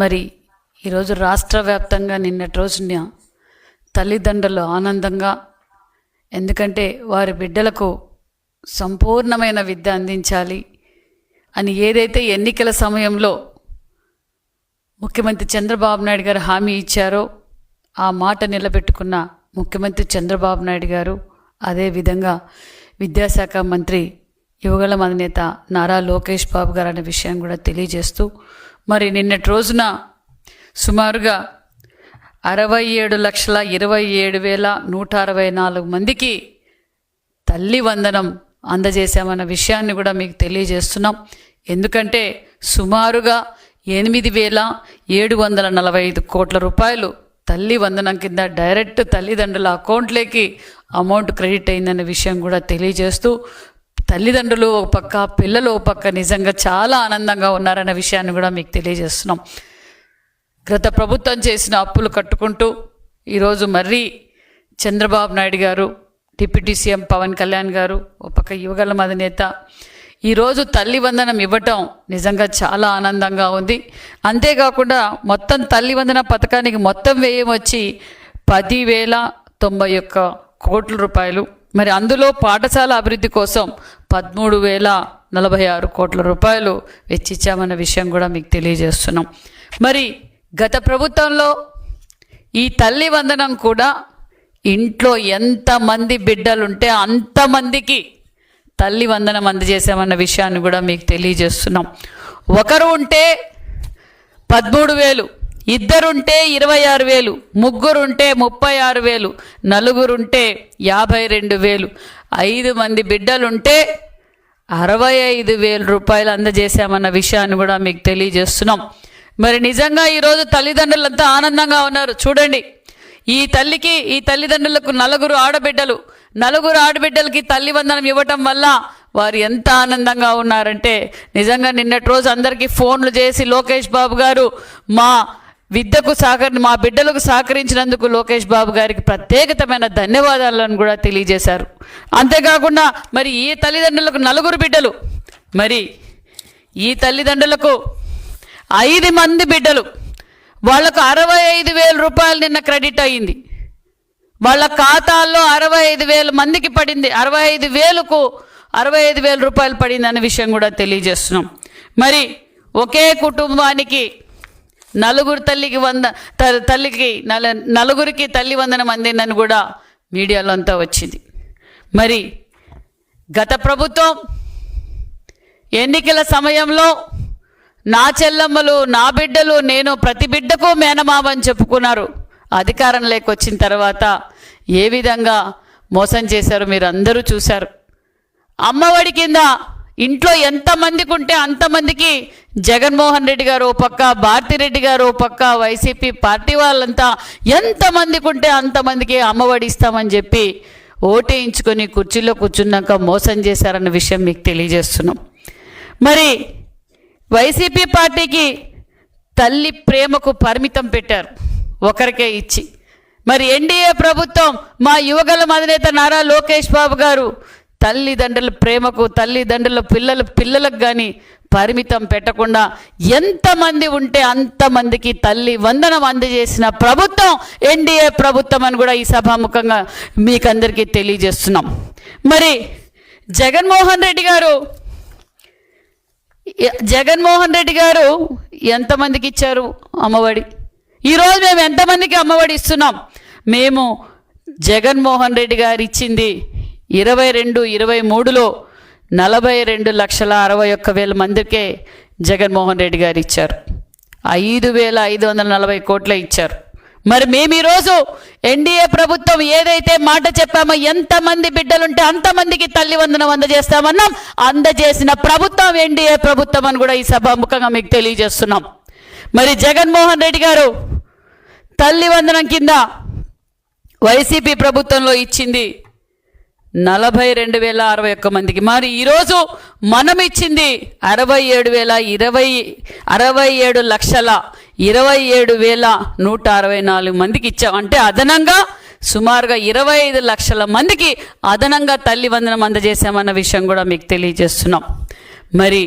మరి ఈరోజు రాష్ట్ర వ్యాప్తంగా నిన్నటి రోజున తల్లిదండ్రులు ఆనందంగా, ఎందుకంటే వారి బిడ్డలకు సంపూర్ణమైన విద్య అందించాలి అని ఏదైతే ఎన్నికల సమయంలో ముఖ్యమంత్రి చంద్రబాబు నాయుడు గారు హామీ ఇచ్చారో ఆ మాట నిలబెట్టుకున్న ముఖ్యమంత్రి చంద్రబాబు నాయుడు గారు, అదేవిధంగా విద్యాశాఖ మంత్రి యువగళం అధినేత నారా లోకేష్ బాబు గారు అనే విషయాన్ని కూడా తెలియజేస్తూ, మరి నిన్నటి రోజున సుమారుగా 67,27,164 మందికి తల్లి వందనం అందజేశామన్న విషయాన్ని కూడా మీకు తెలియజేస్తున్నాం. ఎందుకంటే సుమారుగా 8,745 కోట్ల రూపాయలు తల్లి వందనం కింద డైరెక్ట్ తల్లిదండ్రుల అకౌంట్లోకి అమౌంట్ క్రెడిట్ అయిందన్న విషయం కూడా తెలియజేస్తూ, తల్లిదండ్రులు ఒక పక్క, పిల్లలు ఒక పక్క నిజంగా చాలా ఆనందంగా ఉన్నారన్న విషయాన్ని కూడా మీకు తెలియజేస్తున్నాం. గత ప్రభుత్వం చేసిన అప్పులు కట్టుకుంటూ ఈరోజు మర్రి చంద్రబాబు నాయుడు గారు, డిప్యూటీ సీఎం పవన్ కళ్యాణ్ గారు, ఒక పక్క యువగళం అధినేత ఈరోజు తల్లి వందనం ఇవ్వటం నిజంగా చాలా ఆనందంగా ఉంది. అంతేకాకుండా మొత్తం తల్లి వందన పథకానికి మొత్తం వ్యయం వచ్చి 10,091 కోట్ల రూపాయలు. మరి అందులో పాఠశాల అభివృద్ధి కోసం 13,046 కోట్ల రూపాయలు వెచ్చించామన్న విషయం కూడా మీకు తెలియజేస్తున్నాం. మరి గత ప్రభుత్వంలో ఈ తల్లి వందనం కూడా ఇంట్లో ఎంతమంది బిడ్డలుంటే అంతమందికి తల్లి వందనం అందజేసామన్న విషయాన్ని కూడా మీకు తెలియజేస్తున్నాం. ఒకరు ఉంటే 13,000, ఇద్దరుంటే 26,000, ముగ్గురుంటే 36,000, నలుగురుంటే 52,000, 5 మంది బిడ్డలుంటే 65,000 రూపాయలు అందజేశామన్న విషయాన్ని కూడా మీకు తెలియజేస్తున్నాం. మరి నిజంగా ఈరోజు తల్లిదండ్రులంతా ఆనందంగా ఉన్నారు. చూడండి, ఈ తల్లిదండ్రులకు 4 ఆడబిడ్డలు, 4 ఆడబిడ్డలకి తల్లి వందనం ఇవ్వటం వల్ల వారు ఎంత ఆనందంగా ఉన్నారంటే నిజంగా నిన్నటి రోజు అందరికీ ఫోన్లు చేసి లోకేష్ బాబు గారు మా బిడ్డలకు సహకరించినందుకు లోకేష్ బాబు గారికి ప్రత్యేకమైన ధన్యవాదాలను కూడా తెలియజేశారు. అంతేకాకుండా మరి ఈ తల్లిదండ్రులకు 4 బిడ్డలు, మరి ఈ తల్లిదండ్రులకు 5 మంది బిడ్డలు, వాళ్లకు 65,000 రూపాయలు నిన్న క్రెడిట్ అయ్యింది. వాళ్ళ ఖాతాల్లో 65,000 మందికి పడింది. 65,000 రూపాయలు పడింది అనే విషయం కూడా తెలియజేస్తున్నాం. మరి ఒకే కుటుంబానికి 4 నలుగురికి తల్లి వందనం అందిందని కూడా మీడియాలో అంతా వచ్చింది. మరి గత ప్రభుత్వం ఎన్నికల సమయంలో నా చెల్లమ్మలు, నా బిడ్డలు, నేను ప్రతి బిడ్డకు మేనమామని చెప్పుకున్నారు. అధికారంలోకి వచ్చిన తర్వాత ఏ విధంగా మోసం చేశారో మీరు అందరూ చూశారు. అమ్మఒడి కింద ఇంట్లో ఎంతమందికి ఉంటే అంతమందికి జగన్మోహన్ రెడ్డి గారు ఓ పక్క, భారతిరెడ్డి గారు ఓ పక్క, వైసీపీ పార్టీ వాళ్ళంతా ఎంతమందికి ఉంటే అంతమందికి అమ్మఒడి ఇస్తామని చెప్పి ఓటేయించుకొని కుర్చీలో కూర్చున్నాక మోసం చేశారన్న విషయం మీకు తెలియజేస్తున్నాం. మరి వైసీపీ పార్టీకి తల్లి ప్రేమకు పరిమితం పెట్టారు, ఒకరికే ఇచ్చి. మరి ఎన్డీఏ ప్రభుత్వం మా యువగళం అధినేత నారా లోకేష్ బాబు గారు తల్లిదండ్రుల ప్రేమకు, తల్లిదండ్రుల పిల్లలకు కానీ పరిమితం పెట్టకుండా ఎంతమంది ఉంటే అంతమందికి తల్లి వందనం అందజేసిన ప్రభుత్వం ఎన్డీఏ ప్రభుత్వం అని కూడా ఈ సభాముఖంగా మీకందరికీ తెలియజేస్తున్నాం. మరి జగన్మోహన్ రెడ్డి గారు ఎంతమందికి ఇచ్చారు అమ్మఒడి? ఈరోజు మేము ఎంతమందికి అమ్మఒడి ఇస్తున్నాం? మేము జగన్మోహన్ రెడ్డి గారు ఇచ్చింది 22-23లో 42,61,000 మందికే జగన్మోహన్ రెడ్డి గారు ఇచ్చారు. 5,540 కోట్ల ఇచ్చారు. మరి మేము ఈరోజు ఎన్డీఏ ప్రభుత్వం ఏదైతే మాట చెప్పామో ఎంతమంది బిడ్డలుంటే అంతమందికి తల్లి వందనం అందజేస్తామన్నాం, అందజేసిన ప్రభుత్వం ఎన్డీఏ ప్రభుత్వం అని కూడా ఈ సభాముఖంగా మీకు తెలియజేస్తున్నాం. మరి జగన్మోహన్ రెడ్డి గారు తల్లి వందనం కింద వైసీపీ ప్రభుత్వంలో ఇచ్చింది 42,061 మందికి. మరి ఈరోజు మనం ఇచ్చింది 67,27,164 మందికి ఇచ్చాం. అంటే అదనంగా సుమారుగా 25 లక్షల మందికి అదనంగా తల్లి వందనం అందజేశామన్న విషయం కూడా మీకు తెలియజేస్తున్నాం. మరి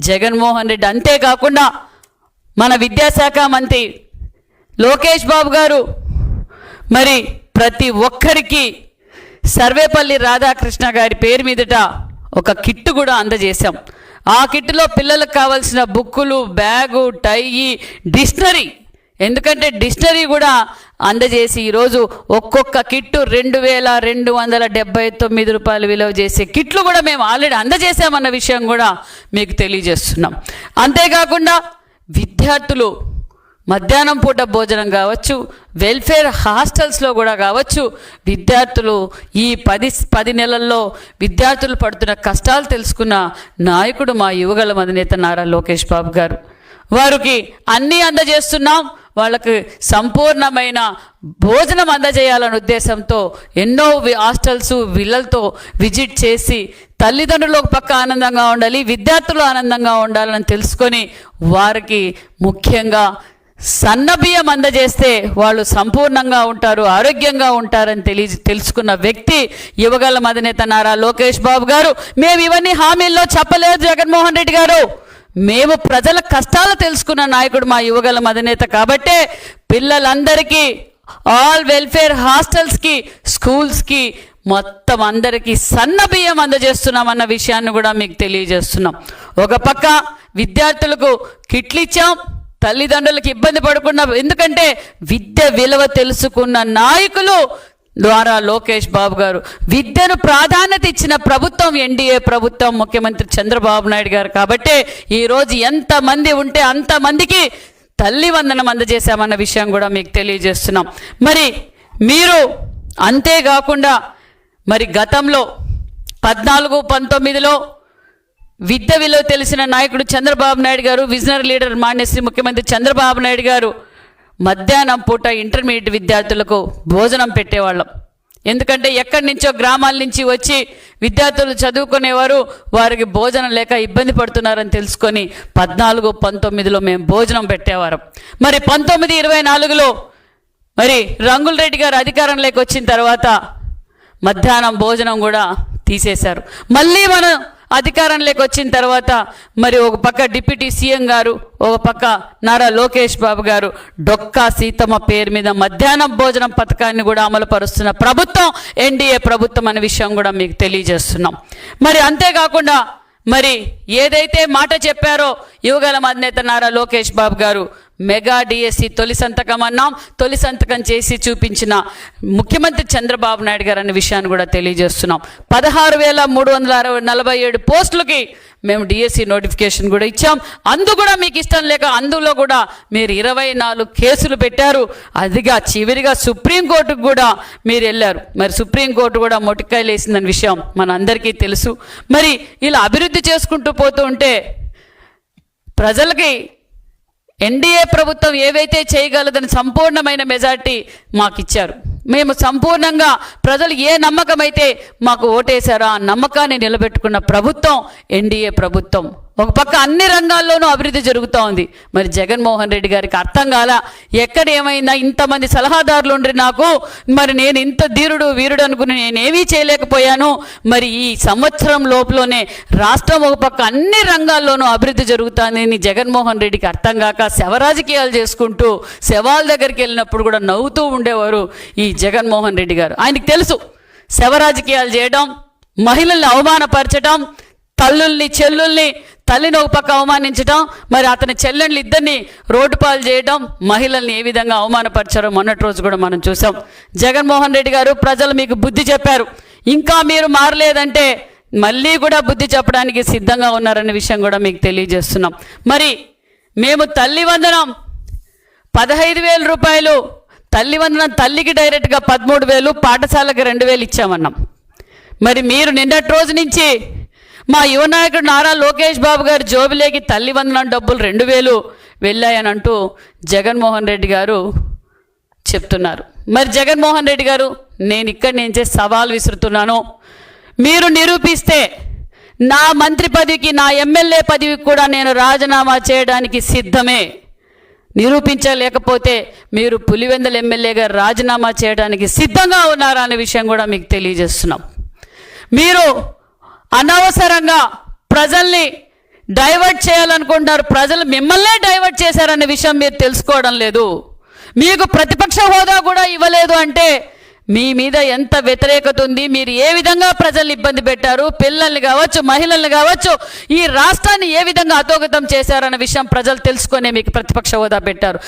జగన్మోహన్ రెడ్డి అంతేకాకుండా మన విద్యాశాఖ మంత్రి లోకేష్ బాబు గారు మరి ప్రతి ఒక్కరికి సర్వేపల్లి రాధాకృష్ణ గారి పేరు మీదట ఒక కిట్టు కూడా అందజేశాం. ఆ కిట్టులో పిల్లలకు కావాల్సిన బుక్కులు, బ్యాగు, టై, డిక్షనరీ, ఎందుకంటే డిక్షనరీ కూడా అందజేసి ఈరోజు ఒక్కొక్క కిట్టు 2,279 రూపాయలు విలువ చేసే కిట్లు కూడా మేము ఆల్రెడీ అందజేశామన్న విషయం కూడా మీకు తెలియజేస్తున్నాం. అంతేకాకుండా విద్యార్థులు మధ్యాహ్నం పూట భోజనం కావచ్చు, వెల్ఫేర్ హాస్టల్స్లో కూడా కావచ్చు, విద్యార్థులు ఈ 10 నెలల్లో విద్యార్థులు పడుతున్న కష్టాలు తెలుసుకున్న నాయకుడు మా యువగళం అధినేత నారా లోకేష్ బాబు గారు. వారికి అన్నీ అందజేస్తున్నాం. వాళ్ళకి సంపూర్ణమైన భోజనం అందజేయాలనే ఉద్దేశంతో ఎన్నో హాస్టల్స్ విల్లలతో విజిట్ చేసి తల్లిదండ్రులు ఒక పక్క ఆనందంగా ఉండాలి, విద్యార్థులు ఆనందంగా ఉండాలని తెలుసుకొని వారికి ముఖ్యంగా సన్నబియ్యం అందజేస్తే వాళ్ళు సంపూర్ణంగా ఉంటారు, ఆరోగ్యంగా ఉంటారని తెలుసుకున్న వ్యక్తి యువగళం అధినేత నారా లోకేష్ బాబు గారు. మేము ఇవన్నీ హామీల్లో చెప్పలేదు జగన్మోహన్ రెడ్డి గారు. మేము ప్రజల కష్టాలు తెలుసుకున్న నాయకుడు మా యువగళం అధినేత. కాబట్టే పిల్లలందరికీ ఆల్ వెల్ఫేర్ హాస్టల్స్కి, స్కూల్స్కి మొత్తం అందరికీ సన్నబియ్యం అందజేస్తున్నామన్న విషయాన్ని కూడా మీకు తెలియజేస్తున్నాం. ఒక పక్క విద్యార్థులకు కిట్లు ఇచ్చాం, తల్లిదండ్రులకు ఇబ్బంది పడకుండా, ఎందుకంటే విద్య విలువ తెలుసుకున్న నాయకులు ద్వారా లోకేష్ బాబు గారు. విద్యను ప్రాధాన్యత ఇచ్చిన ప్రభుత్వం ఎన్డీఏ ప్రభుత్వం, ముఖ్యమంత్రి చంద్రబాబు నాయుడు గారు. కాబట్టే ఈరోజు ఎంతమంది ఉంటే అంతమందికి తల్లి వందనం అందజేశామన్న విషయం కూడా మీకు తెలియజేస్తున్నాం. మరి మీరు అంతేకాకుండా మరి గతంలో 14-19లో విద్య విలువ తెలిసిన నాయకుడు చంద్రబాబు నాయుడు గారు, విజనరీ లీడర్ మాన్యశ్రీ ముఖ్యమంత్రి చంద్రబాబు నాయుడు గారు మధ్యాహ్నం పూట ఇంటర్మీడియట్ విద్యార్థులకు భోజనం పెట్టేవాళ్ళం. ఎందుకంటే ఎక్కడి నుంచో గ్రామాల నుంచి వచ్చి విద్యార్థులు చదువుకునేవారు, వారికి భోజనం లేక ఇబ్బంది పడుతున్నారని తెలుసుకొని 14-19లో మేము భోజనం పెట్టేవారం. మరి 19-24లో మరి రంగుల రెడ్డి గారు అధికారంలోకి వచ్చిన తర్వాత మధ్యాహ్నం భోజనం కూడా తీసేశారు. మళ్ళీ మనం అధికారంలోకి వచ్చిన తర్వాత మరి ఒక పక్క డిప్యూటీ సీఎం గారు, ఒక పక్క నారా లోకేష్ బాబు గారు డొక్కా సీతమ్మ పేరు మీద మధ్యాహ్నం భోజనం పథకాన్ని కూడా అమలు పరుస్తున్న ప్రభుత్వం ఎన్డీఏ ప్రభుత్వం అనే విషయం కూడా మీకు తెలియజేస్తున్నాం. మరి అంతేకాకుండా మరి ఏదైతే మాట చెప్పారో యువగళం అధినేత నారా లోకేష్ బాబు గారు, మెగా డిఎస్సి తొలి సంతకం అన్నాం, తొలి సంతకం చేసి చూపించిన ముఖ్యమంత్రి చంద్రబాబు నాయుడు గారు అనే విషయాన్ని కూడా తెలియజేస్తున్నాం. 16,347 పోస్టులకి మేము డిఎస్సి నోటిఫికేషన్ కూడా ఇచ్చాం. అందు కూడా మీకు ఇష్టం లేక అందులో కూడా మీరు 24 కేసులు పెట్టారు. అదిగా చివరిగా సుప్రీంకోర్టుకు కూడా మీరు వెళ్ళారు. మరి సుప్రీంకోర్టు కూడా మొటికాయలు వేసిందన్న విషయం మన అందరికీ తెలుసు. మరి ఇలా అభివృద్ధి చేసుకుంటూ పోతూ ఉంటే ప్రజలకి ఎన్డీఏ ప్రభుత్వం ఏవైతే చేయగలదని సంపూర్ణమైన మెజార్టీ మాకు ఇచ్చారు. మేము సంపూర్ణంగా ప్రజలు ఏ నమ్మకం అయితే మాకు ఓటేశారో ఆ నమ్మకాన్ని నిలబెట్టుకున్న ప్రభుత్వం ఎన్డీఏ ప్రభుత్వం. ఒక పక్క అన్ని రంగాల్లోనూ అభివృద్ధి జరుగుతూ ఉంది. మరి జగన్మోహన్ రెడ్డి గారికి అర్థం కాల, ఎక్కడ ఏమైందా, ఇంతమంది సలహాదారులు ఉండ్రి నాకు, మరి నేను ఇంత ధీరుడు వీరుడు అనుకుని నేనేమీ చేయలేకపోయాను. మరి ఈ సంవత్సరం లోపలనే రాష్ట్రం ఒక పక్క అన్ని రంగాల్లోనూ అభివృద్ధి జరుగుతుందని జగన్మోహన్ రెడ్డికి అర్థం కాక శవ రాజకీయాలు చేసుకుంటూ శవాల దగ్గరికి వెళ్ళినప్పుడు కూడా నవ్వుతూ ఉండేవారు ఈ జగన్మోహన్ రెడ్డి గారు. ఆయనకు తెలుసు శవ రాజకీయాలు చేయడం, మహిళల్ని అవమానపరచడం, తల్లుల్ని చెల్లుల్ని, తల్లిని ఒక పక్క అవమానించడం, మరి అతని చెల్లెళ్ళు ఇద్దరిని రోడ్డు పాలు చేయడం, మహిళల్ని ఏ విధంగా అవమానపరిచారో మొన్నటి రోజు కూడా మనం చూసాం. జగన్మోహన్ రెడ్డి గారు ప్రజలు మీకు బుద్ధి చెప్పారు, ఇంకా మీరు మారలేదంటే మళ్ళీ కూడా బుద్ధి చెప్పడానికి సిద్ధంగా ఉన్నారనే విషయం కూడా మీకు తెలియజేస్తున్నాం. మరి మేము తల్లి వందనం 15,000 రూపాయలు, తల్లి వందనం తల్లికి డైరెక్ట్గా 13,000, పాఠశాలకు 2,000 ఇచ్చామన్నాం. మరి మీరు నిన్నటి రోజు నుంచి మా యువ నాయకుడు నారా లోకేష్ బాబు గారు జోబులేకి తల్లి వందనం డబ్బులు 2,000 వెళ్ళాయని అంటూ జగన్మోహన్ రెడ్డి గారు చెప్తున్నారు. మరి జగన్మోహన్ రెడ్డి గారు, నేను ఇక్కడి నుంచే సవాల్ విసురుతున్నాను, మీరు నిరూపిస్తే నా మంత్రి పదవికి, నా ఎమ్మెల్యే పదవికి కూడా నేను రాజీనామా చేయడానికి సిద్ధమే. నిరూపించలేకపోతే మీరు పులివెందుల ఎమ్మెల్యేగా రాజీనామా చేయడానికి సిద్ధంగా ఉన్నారా అనే విషయం కూడా మీకు తెలియజేస్తున్నాం. మీరు అనవసరంగా ప్రజల్ని డైవర్ట్ చేయాలనుకుంటారు. ప్రజలు మిమ్మల్నే డైవర్ట్ చేశారనే విషయం మీరు తెలుసుకోవడం లేదు. మీకు ప్రతిపక్ష హోదా కూడా ఇవ్వలేదు అంటే మీ మీద ఎంత వ్యతిరేకత ఉంది, మీరు ఏ విధంగా ప్రజల్ని ఇబ్బంది పెట్టారు, పిల్లల్ని కావచ్చు, మహిళల్ని కావచ్చు, ఈ రాష్ట్రాన్ని ఏ విధంగా అధోగతం చేశారన్న విషయం ప్రజలు తెలుసుకునే మీకు ప్రతిపక్ష హోదా పెట్టారు.